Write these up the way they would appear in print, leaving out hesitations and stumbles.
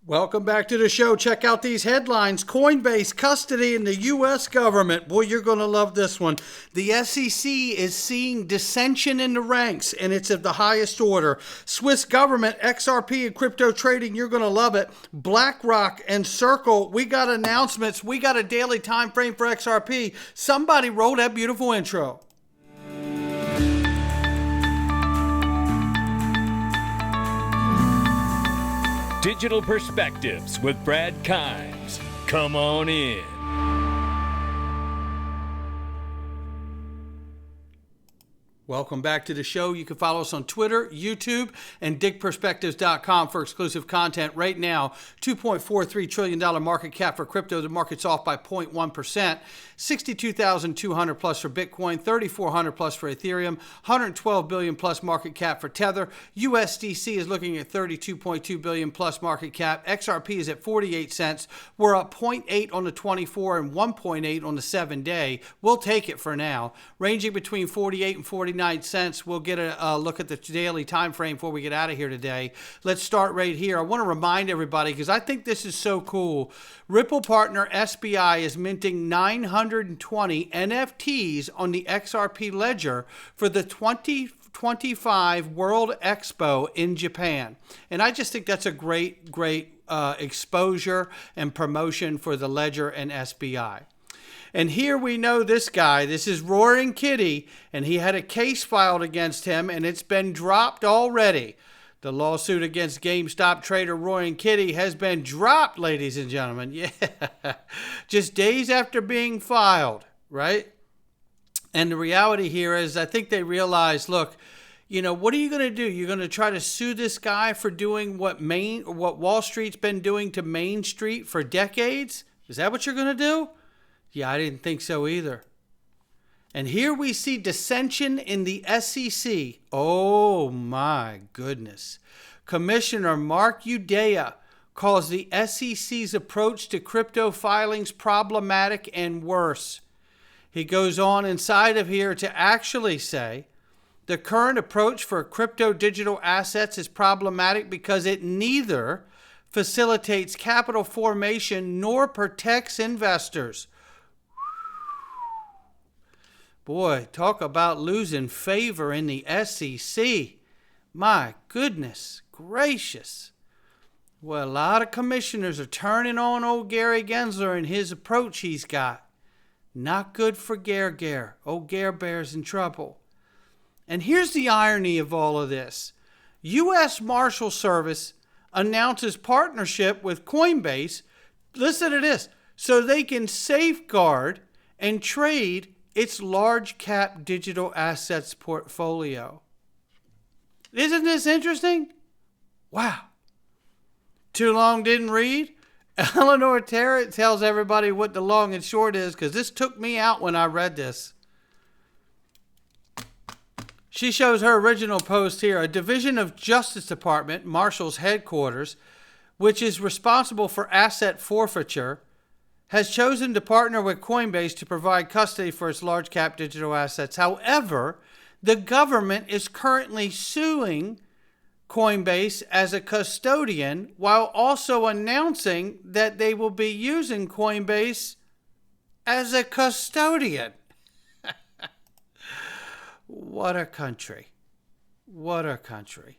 Welcome back to the show. Check out these headlines. Coinbase custody in the U.S. government. Boy, you're going to love this one. The SEC is seeing dissension in the ranks, and it's of the highest order. Swiss government, XRP and crypto trading, you're going to love it. Blackrock and Circle, we got announcements. We got a daily time frame for XRP. Somebody roll that beautiful intro. Digital Perspectives with Brad Kimes. Come on in. Welcome back to the show. You can follow us on Twitter, YouTube, and digperspectives.com for exclusive content. Right now, $2.43 trillion market cap for crypto. The market's off by 0.1%. 62,200 plus for Bitcoin, 3,400 plus for Ethereum, 112 billion plus market cap for Tether. USDC is looking at 32.2 billion plus market cap. XRP is at 48 cents. We're up 0.8 on the 24 and 1.8 on the 7-day. We'll take it for now. Ranging between 48 and 49 cents. We'll get a look at the daily time frame before we get out of here today. Let's start right here. I want to remind everybody, because I think this is so cool. Ripple partner SBI is minting 920 NFTs on the XRP ledger for the 2025 World Expo in Japan. And I just think that's a great exposure and promotion for the ledger and SBI. And here we know this guy. This is Roaring Kitty, and he had a case filed against him, and it's been dropped already. The lawsuit against GameStop trader Roaring Kitty has been dropped, ladies and gentlemen. Yeah, just days after being filed, right? And the reality here is I think they realized, look, you know, what are you going to do? You're going to try to sue this guy for doing what Wall Street's been doing to Main Street for decades? Is that what you're going to do? Yeah, I didn't think so either. And here we see dissension in the SEC. Oh my goodness. Commissioner Mark Udea calls the SEC's approach to crypto filings problematic and worse. He goes on inside of here to actually say the current approach for crypto digital assets is problematic because it neither facilitates capital formation nor protects investors. Boy, talk about losing favor in the SEC. My goodness gracious. Well, a lot of commissioners are turning on old Gary Gensler and his approach he's got. Not good for Gare. Old Gare Bear's in trouble. And here's the irony of all of this. U.S. Marshal Service announces partnership with Coinbase. Listen to this. So they can safeguard and trade its large cap digital assets portfolio. Isn't this interesting? Wow. Too long didn't read? Eleanor Tarrant tells everybody what the long and short is, because this took me out when I read this. She shows her original post here. A division of Justice Department, Marshall's headquarters, which is responsible for asset forfeiture, has chosen to partner with Coinbase to provide custody for its large cap digital assets. However, the government is currently suing Coinbase as a custodian while also announcing that they will be using Coinbase as a custodian. What a country. What a country.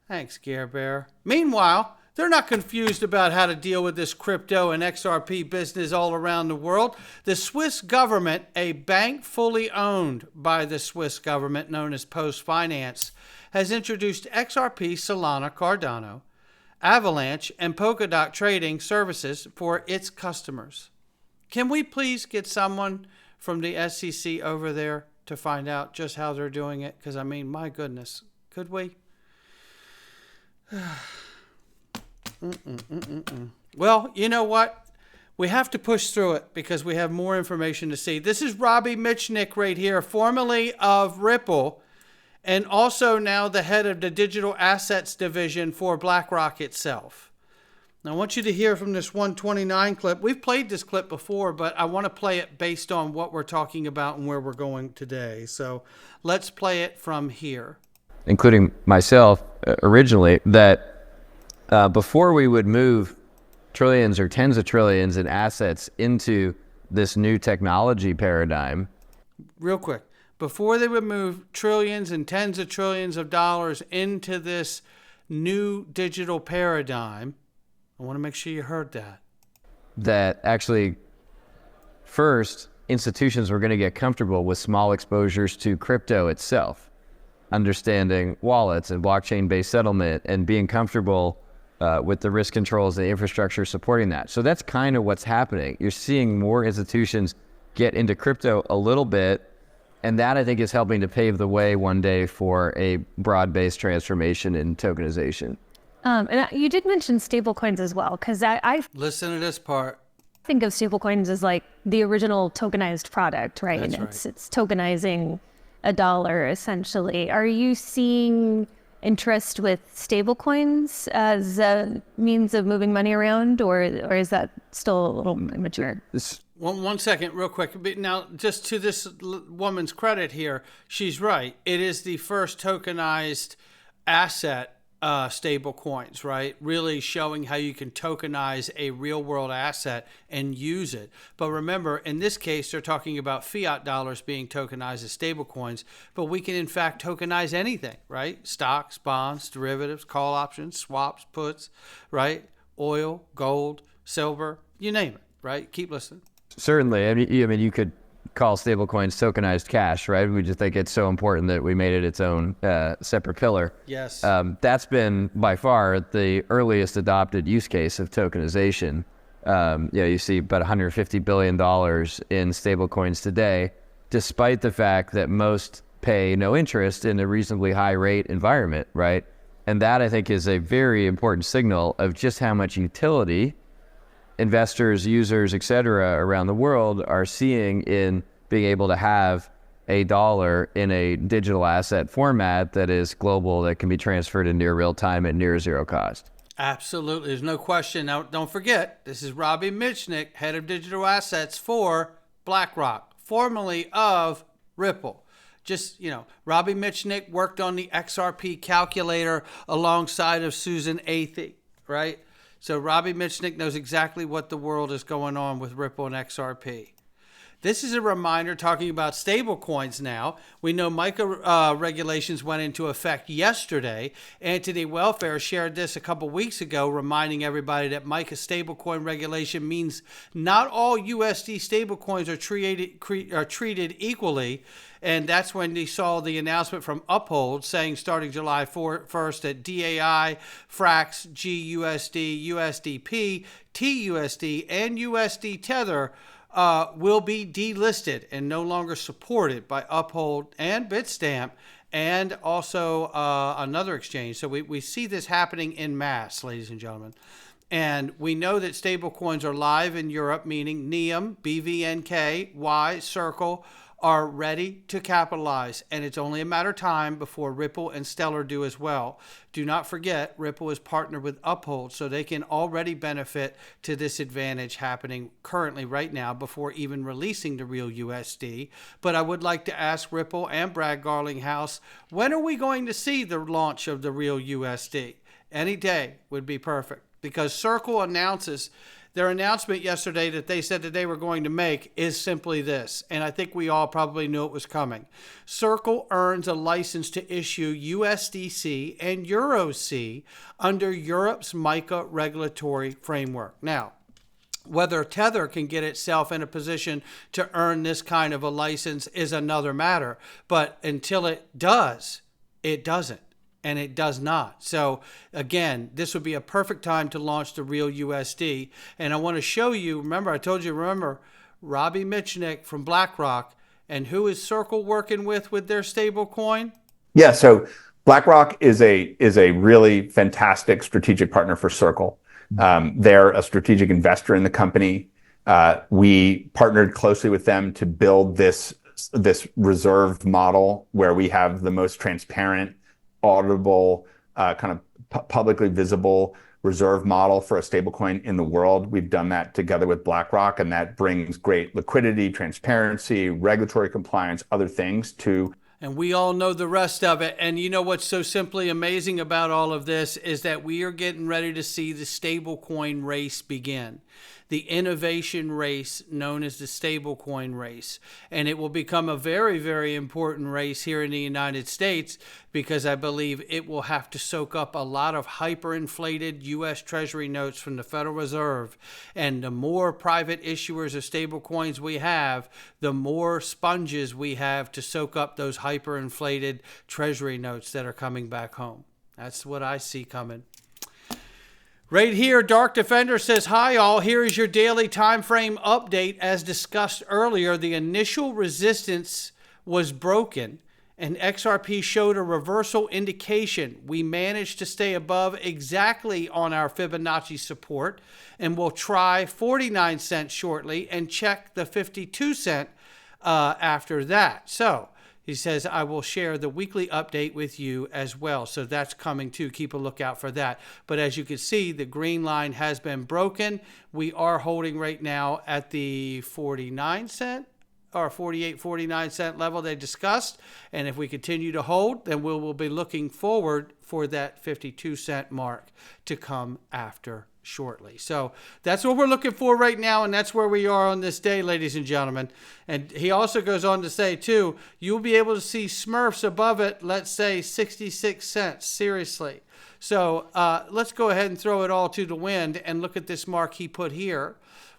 Thanks, Gare Bear. Meanwhile, they're not confused about how to deal with this crypto and XRP business all around the world. The Swiss government, a bank fully owned by the Swiss government known as Post Finance, has introduced XRP, Solana, Cardano, Avalanche, and Polkadot trading services for its customers. Can we please get someone from the SEC over there to find out just how they're doing it? Because, I mean, my goodness, could we? Well, you know what? We have to push through it because we have more information to see. This is Robbie Mitchnick right here, formerly of Ripple, and also now the head of the digital assets division for Blackrock itself. Now, I want you to hear from this 129 clip. We've played this clip before, but I want to play it based on what we're talking about and where we're going today. So let's play it from here. Including myself originally, that before we would move trillions or tens of trillions in assets into this new technology paradigm. Real quick, before they would move trillions and tens of trillions of dollars into this new digital paradigm, I want to make sure you heard that. That actually, first, institutions were going to get comfortable with small exposures to crypto itself, understanding wallets and blockchain-based settlement and being comfortable with the risk controls and the infrastructure supporting that. So that's kind of what's happening. You're seeing more institutions get into crypto a little bit, and that I think is helping to pave the way one day for a broad-based transformation in tokenization. And you did mention stablecoins as well, because I listen to this part. Think of stablecoins as like the original tokenized product, right? That's And right. it's tokenizing a dollar essentially. Are you seeing interest with stablecoins as a means of moving money around, or is that still a little immature? One second, real quick. Now, just to this woman's credit here, she's right. It is the first tokenized asset stable coins, right? Really showing how you can tokenize a real world asset and use it. But remember, in this case, they're talking about fiat dollars being tokenized as stable coins, but we can in fact tokenize anything, right? Stocks, bonds, derivatives, call options, swaps, puts, right? Oil, gold, silver, you name it, right? Keep listening. Certainly. I mean, you could call stablecoins tokenized cash, right? We just think it's so important that we made it its own separate pillar. Yes. That's been by far the earliest adopted use case of tokenization. You see about $150 billion in stablecoins today, despite the fact that most pay no interest in a reasonably high rate environment, right? And that I think is a very important signal of just how much utility investors, users, et cetera, around the world are seeing in being able to have a dollar in a digital asset format that is global, that can be transferred in near real time at near zero cost. Absolutely. There's no question. Now, don't forget, this is Robbie Mitchnick, head of digital assets for Blackrock, formerly of Ripple. Just, Robbie Mitchnick worked on the XRP calculator alongside of Susan Athey, right? So Robbie Mitchnick knows exactly what the world is going on with Ripple and XRP. This is a reminder talking about stable coins now. We know MiCA regulations went into effect yesterday. Anthony Welfare shared this a couple weeks ago, reminding everybody that MiCA stablecoin regulation means not all USD stablecoins are treated equally. And that's when they saw the announcement from Uphold saying starting July 1st that DAI, Frax, GUSD, USDP, TUSD, and USD Tether will be delisted and no longer supported by Uphold and Bitstamp and also another exchange. So we see this happening en masse, ladies and gentlemen. And we know that stablecoins are live in Europe, meaning NEOM, BVNK, Y, Circle are ready to capitalize. And it's only a matter of time before Ripple and Stellar do as well. Do not forget, Ripple is partnered with Uphold, so they can already benefit to this advantage happening currently right now before even releasing the real USD. But I would like to ask Ripple and Brad Garlinghouse, when are we going to see the launch of the real USD? Any day would be perfect, because Circle announces their announcement yesterday that they said that they were going to make is simply this, and I think we all probably knew it was coming. Circle earns a license to issue USDC and EuroC under Europe's MiCA regulatory framework. Now, whether Tether can get itself in a position to earn this kind of a license is another matter, but until it does, it doesn't. And it does not. So again, this would be a perfect time to launch the real USD. And I want to show you, remember Robbie Mitchnick from Blackrock, and who is Circle working with their stable coin? Yeah, so BlackRock is a really fantastic strategic partner for Circle. They're a strategic investor in the company. We partnered closely with them to build this reserve model where we have the most transparent, auditable, kind of publicly visible reserve model for a stablecoin in the world. We've done that together with BlackRock, and that brings great liquidity, transparency, regulatory compliance, other things to And we all know the rest of it. And you know what's so simply amazing about all of this is that we are getting ready to see the stablecoin race begin. The innovation race known as the stablecoin race. And it will become a very, very important race here in the United States because I believe it will have to soak up a lot of hyperinflated U.S. Treasury notes from the Federal Reserve. And the more private issuers of stablecoins we have, the more sponges we have to soak up those hyperinflated Treasury notes that are coming back home. That's what I see coming. Right here, Dark Defender says, hi all, here is your daily time frame update. As discussed earlier, the initial resistance was broken and XRP showed a reversal indication. We managed to stay above exactly on our Fibonacci support and we'll try 49 cents shortly and check the 52 cent after that. So he says, I will share the weekly update with you as well. So that's coming too. Keep a lookout for that. But as you can see, the green line has been broken. We are holding right now at the 49 cent or 48, 49 cent level they discussed. And if we continue to hold, then we will be looking forward for that 52 cent mark to come after shortly. So that's what we're looking for right now, and that's where we are on this day, ladies and gentlemen. And he also goes on to say too, you'll be able to see Smurfs above it, let's say 66 cents. Seriously. So let's go ahead and throw it all to the wind and look at this mark he put here.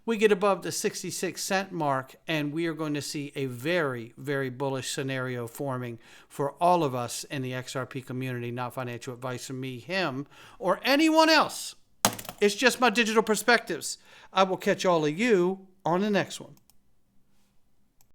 We get above the 66 cent mark and we are going to see a very, very bullish scenario forming for all of us in the XRP community. Not financial advice from me, him, or anyone else. It's just my digital perspectives. I will catch all of you on the next one.